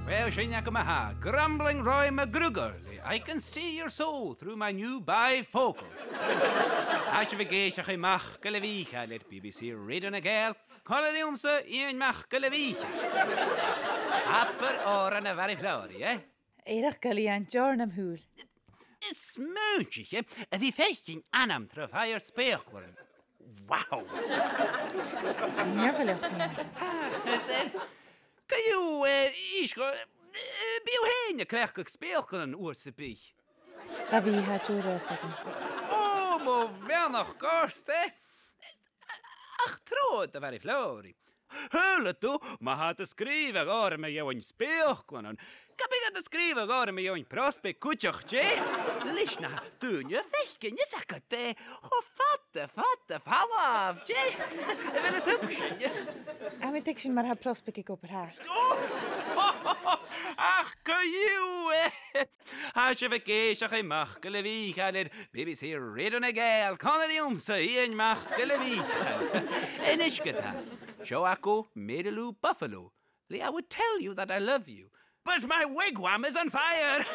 Well, Shinyakamaha, grumbling Roy McGruger, I can see your soul through my new bifocals. Ashvigation Mach Galavicha, let BBC read on a gale, Coloniumsa Ian Mach Galavicha. Happer or an a very flowery, eh? Eirach gully an Jornam húl. Smoochie, a the fechting anam through fire speakler. Wow! Never left Kan you, Ishko, be you krijg ik speelken oorse pich. Ravi had Jordan. Oh, maar wel nog korst, hè? Ach, trouw, dat was flauw. Hulle toe, maar had te schrijven gaan met jou een speelken. Kan ik het schrijven gaan met jou een prospect kutjochtje? Lishna, toen je vechten, je zegt het, hè? Oh, fatte, fall af, tje. Ik wil het ook zien, En met ik maar haar prospect ik op haar. Ach, kan je, hè? Als je verkeerd geen makkelijke wie gaat BBC Radio Negal, kan het niet zo hier makkelijke En is gedaan. Joako, Medeloo, Buffalo. I would tell you that I love you, but my wigwam is on fire.